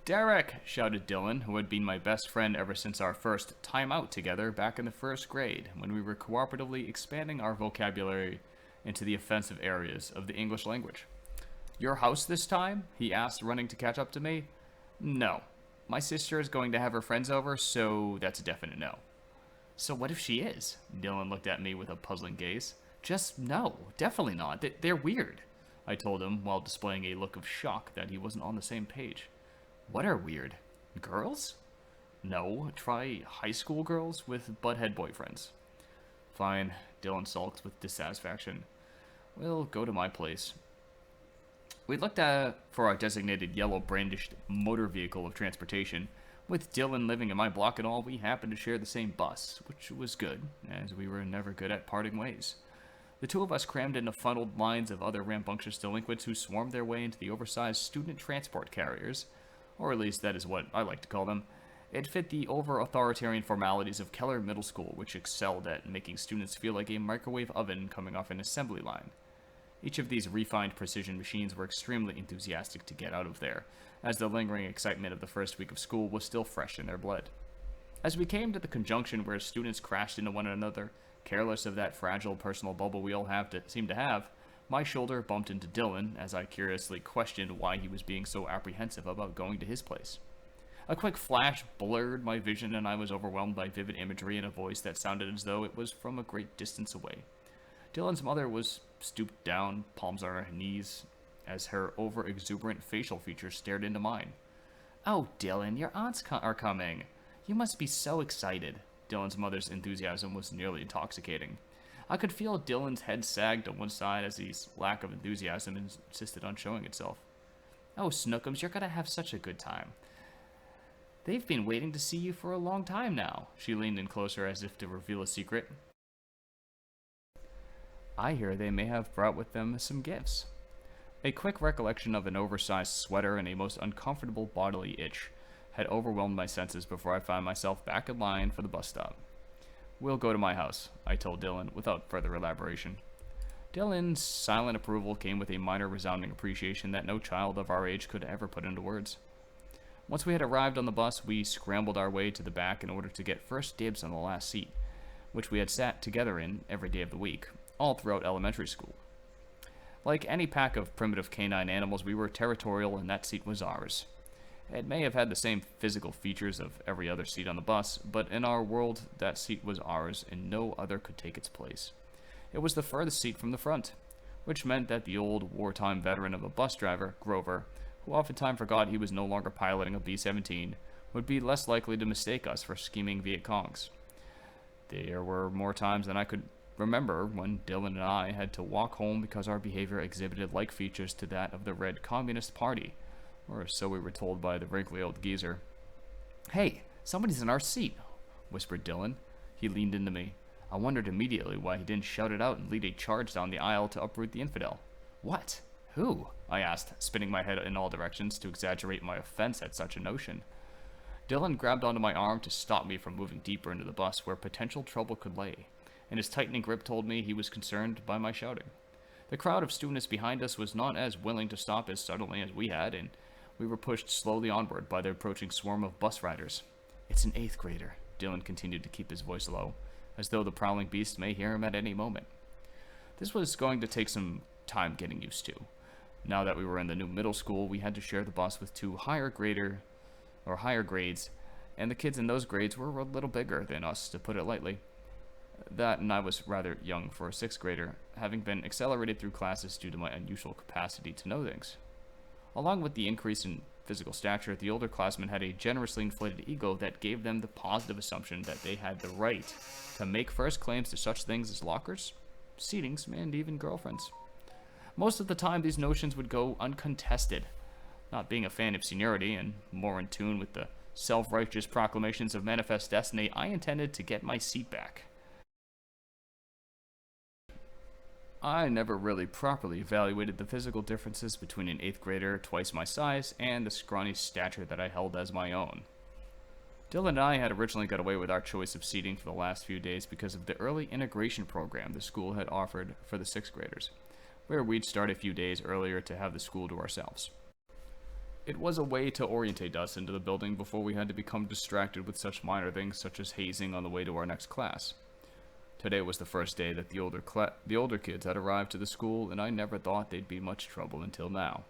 Derek! Shouted Dylan, who had been my best friend ever since our first time out together back in the first grade, when we were cooperatively expanding our vocabulary into the offensive areas of the English language. Your house this time? He asked, running to catch up to me. No. My sister is going to have her friends over, so that's a definite no. So what if she is? Dylan looked at me with a puzzling gaze. Just no, definitely not. They're weird, I told him while displaying a look of shock that he wasn't on the same page. What are weird? Girls? No, try high school girls with butthead boyfriends. Fine, Dylan sulked with dissatisfaction. We'll go to my place. We looked for our designated yellow brandished motor vehicle of transportation. With Dylan living in my block and all, we happened to share the same bus, which was good, as we were never good at parting ways. The two of us crammed into funneled lines of other rambunctious delinquents who swarmed their way into the oversized student transport carriers, or at least that is what I like to call them. It fit the over-authoritarian formalities of Keller Middle School, which excelled at making students feel like a microwave oven coming off an assembly line. Each of these refined precision machines were extremely enthusiastic to get out of there, as the lingering excitement of the first week of school was still fresh in their blood. As we came to the conjunction where students crashed into one another, careless of that fragile personal bubble we all seem to have, my shoulder bumped into Dylan as I curiously questioned why he was being so apprehensive about going to his place. A quick flash blurred my vision, and I was overwhelmed by vivid imagery and a voice that sounded as though it was from a great distance away. Dylan's mother was stooped down, palms on her knees, as her over-exuberant facial features stared into mine. Oh, Dylan, your aunts are coming. You must be so excited. Dylan's mother's enthusiasm was nearly intoxicating. I could feel Dylan's head sag to one side as his lack of enthusiasm insisted on showing itself. Oh, Snookums, you're gonna have such a good time. They've been waiting to see you for a long time now. She leaned in closer as if to reveal a secret. I hear they may have brought with them some gifts. A quick recollection of an oversized sweater and a most uncomfortable bodily itch had overwhelmed my senses before I found myself back in line for the bus stop. We'll go to my house, I told Dylan, without further elaboration. Dylan's silent approval came with a minor resounding appreciation that no child of our age could ever put into words. Once we had arrived on the bus, we scrambled our way to the back in order to get first dibs on the last seat, which we had sat together in every day of the week, all throughout elementary school. Like any pack of primitive canine animals, we were territorial, and that seat was ours. It may have had the same physical features of every other seat on the bus, but in our world, that seat was ours, and no other could take its place. It was the furthest seat from the front, which meant that the old wartime veteran of a bus driver, Grover, who oftentimes forgot he was no longer piloting a B-17, would be less likely to mistake us for scheming Viet Congs. There were more times than I could remember when Dylan and I had to walk home because our behavior exhibited like features to that of the Red Communist Party, or so we were told by the wrinkly old geezer. Hey, somebody's in our seat, whispered Dylan. He leaned into me. I wondered immediately why he didn't shout it out and lead a charge down the aisle to uproot the infidel. What? Who? I asked, spinning my head in all directions to exaggerate my offense at such a notion. Dylan grabbed onto my arm to stop me from moving deeper into the bus where potential trouble could lay, and his tightening grip told me he was concerned by my shouting. The crowd of students behind us was not as willing to stop as suddenly as we had, and we were pushed slowly onward by the approaching swarm of bus riders. It's an 8th grader, Dylan continued to keep his voice low, as though the prowling beast may hear him at any moment. This was going to take some time getting used to. Now that we were in the new middle school, we had to share the bus with two higher grades, and the kids in those grades were a little bigger than us, to put it lightly. That, and I was rather young for a 6th grader, having been accelerated through classes due to my unusual capacity to know things. Along with the increase in physical stature, the older classmen had a generously inflated ego that gave them the positive assumption that they had the right to make first claims to such things as lockers, seatings, and even girlfriends. Most of the time, these notions would go uncontested. Not being a fan of seniority and more in tune with the self-righteous proclamations of manifest destiny, I intended to get my seat back. I never really properly evaluated the physical differences between an 8th grader twice my size and the scrawny stature that I held as my own. Dylan and I had originally got away with our choice of seating for the last few days because of the early integration program the school had offered for the 6th graders, where we'd start a few days earlier to have the school to ourselves. It was a way to orientate us into the building before we had to become distracted with such minor things such as hazing on the way to our next class. Today was the first day that the older kids had arrived to the school, and I never thought they'd be much trouble until now.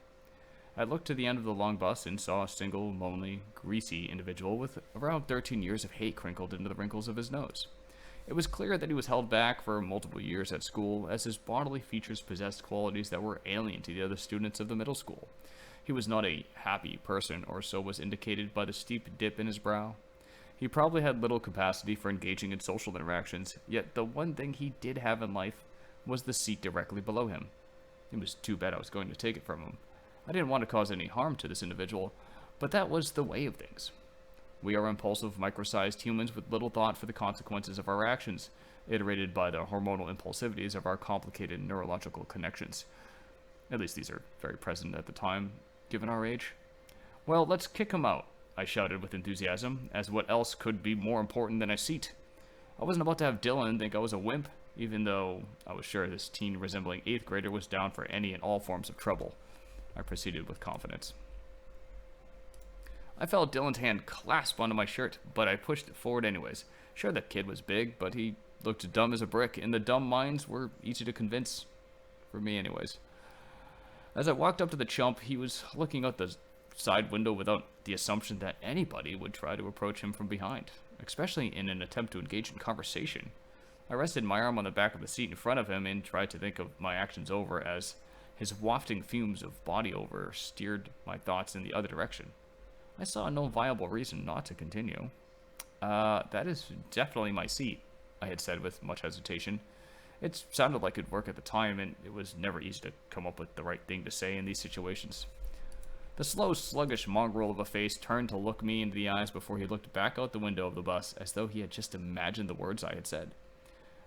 I looked to the end of the long bus and saw a single, lonely, greasy individual with around 13 years of hate crinkled into the wrinkles of his nose. It was clear that he was held back for multiple years at school, as his bodily features possessed qualities that were alien to the other students of the middle school. He was not a happy person, or so was indicated by the steep dip in his brow. He probably had little capacity for engaging in social interactions, yet the one thing he did have in life was the seat directly below him. It was too bad I was going to take it from him. I didn't want to cause any harm to this individual, but that was the way of things. We are impulsive, micro-sized humans with little thought for the consequences of our actions, iterated by the hormonal impulsivities of our complicated neurological connections. At least these are very present at the time, given our age. Well, let's kick him out, I shouted with enthusiasm, as what else could be more important than a seat? I wasn't about to have Dylan think I was a wimp, even though I was sure this teen resembling 8th grader was down for any and all forms of trouble. I proceeded with confidence. I felt Dylan's hand clasp onto my shirt, but I pushed it forward anyways. Sure, that kid was big, but he looked dumb as a brick, and the dumb minds were easy to convince. For me anyways. As I walked up to the chump, he was looking out the side window without the assumption that anybody would try to approach him from behind, especially in an attempt to engage in conversation. I rested my arm on the back of the seat in front of him and tried to think of my actions over as his wafting fumes of body odor steered my thoughts in the other direction. I saw no viable reason not to continue. That is definitely my seat, I had said with much hesitation. It sounded like it'd work at the time, and it was never easy to come up with the right thing to say in these situations. The slow, sluggish mongrel of a face turned to look me into the eyes before he looked back out the window of the bus, as though he had just imagined the words I had said.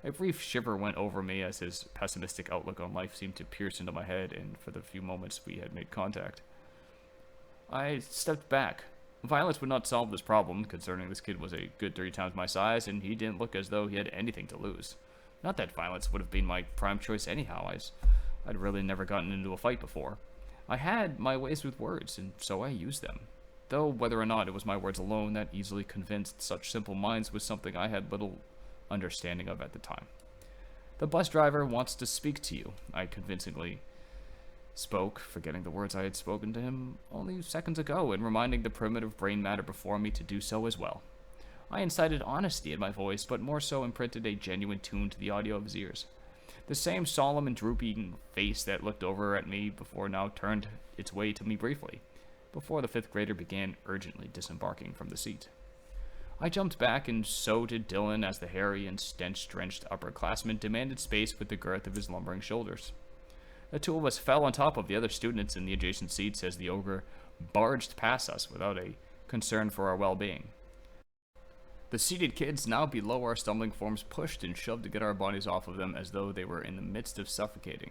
A brief shiver went over me as his pessimistic outlook on life seemed to pierce into my head, and for the few moments we had made contact, I stepped back. Violence would not solve this problem, concerning this kid was a good 3 times my size, and he didn't look as though he had anything to lose. Not that violence would have been my prime choice anyhow, as I'd really never gotten into a fight before. I had my ways with words, and so I used them. Though whether or not it was my words alone that easily convinced such simple minds was something I had little understanding of at the time. The bus driver wants to speak to you, I convincingly spoke, forgetting the words I had spoken to him only seconds ago and reminding the primitive brain matter before me to do so as well. I incited honesty in my voice, but more so imprinted a genuine tune to the audio of his ears. The same solemn and drooping face that looked over at me before now turned its way to me briefly, before the 5th grader began urgently disembarking from the seat. I jumped back, and so did Dylan, as the hairy and stench-drenched upperclassman demanded space with the girth of his lumbering shoulders. The 2 of us fell on top of the other students in the adjacent seats as the ogre barged past us without a concern for our well-being. The seated kids now below our stumbling forms pushed and shoved to get our bodies off of them as though they were in the midst of suffocating,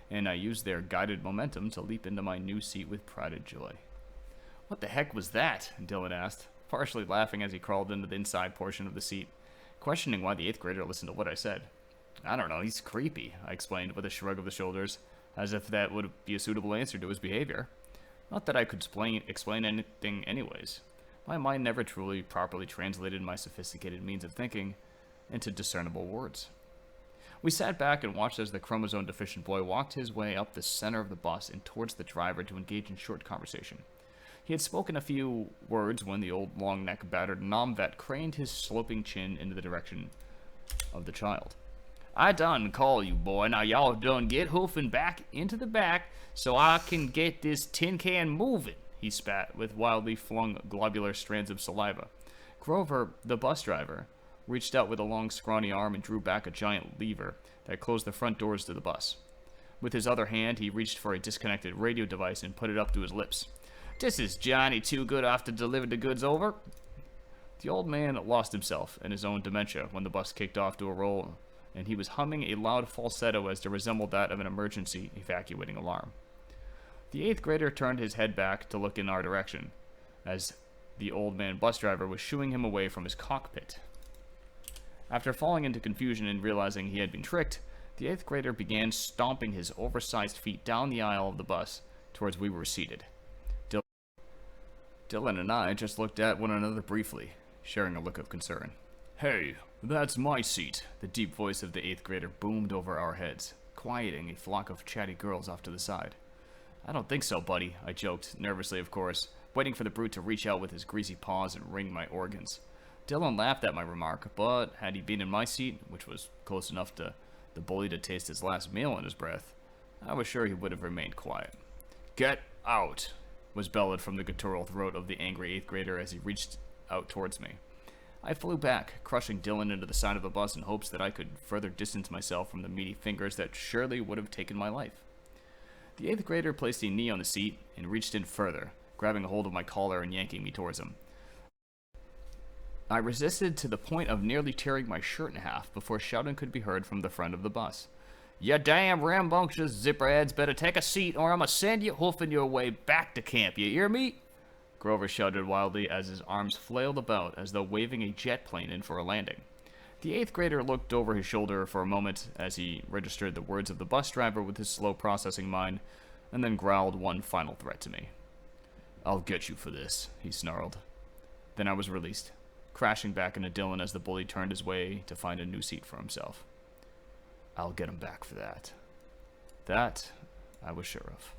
and I used their guided momentum to leap into my new seat with prided joy. "What the heck was that?" Dylan asked, partially laughing as he crawled into the inside portion of the seat, questioning why the 8th grader listened to what I said. "I don't know, he's creepy," I explained with a shrug of the shoulders, as if that would be a suitable answer to his behavior. Not that I could explain anything anyways. My mind never truly properly translated my sophisticated means of thinking into discernible words. We sat back and watched as the chromosome-deficient boy walked his way up the center of the bus and towards the driver to engage in short conversation. He had spoken a few words when the old long-neck battered nom-vet craned his sloping chin into the direction of the child. "I done call you, boy. Now y'all done get hoofing back into the back so I can get this tin can moving," he spat with wildly flung globular strands of saliva. Grover, the bus driver, reached out with a long scrawny arm and drew back a giant lever that closed the front doors to the bus. With his other hand, he reached for a disconnected radio device and put it up to his lips. "This is Johnny Too Good off to deliver the goods over." The old man lost himself in his own dementia when the bus kicked off to a roll, and he was humming a loud falsetto as to resemble that of an emergency evacuating alarm. The 8th grader turned his head back to look in our direction, as the old man bus driver was shooing him away from his cockpit. After falling into confusion and realizing he had been tricked, the 8th grader began stomping his oversized feet down the aisle of the bus towards where we were seated. Dylan and I just looked at one another briefly, sharing a look of concern. Hey, that's my seat, the deep voice of the 8th grader boomed over our heads, quieting a flock of chatty girls off to the side. I don't think so, buddy, I joked, nervously of course, waiting for the brute to reach out with his greasy paws and wring my organs. Dylan laughed at my remark, but had he been in my seat, which was close enough to the bully to taste his last meal in his breath, I was sure he would have remained quiet. Get out, was bellowed from the guttural throat of the angry 8th grader as he reached out towards me. I flew back, crushing Dylan into the side of the bus in hopes that I could further distance myself from the meaty fingers that surely would have taken my life. The 8th grader placed a knee on the seat and reached in further, grabbing a hold of my collar and yanking me towards him. I resisted to the point of nearly tearing my shirt in half before shouting could be heard from the front of the bus. "You damn rambunctious zipperheads better take a seat or I'ma send you hoofing your way back to camp, you hear me?" Grover shouted wildly as his arms flailed about as though waving a jet plane in for a landing. The 8th grader looked over his shoulder for a moment as he registered the words of the bus driver with his slow processing mind, and then growled one final threat to me. "I'll get you for this," he snarled. Then I was released, crashing back into Dylan as the bully turned his way to find a new seat for himself. I'll get him back for that. That I was sure of.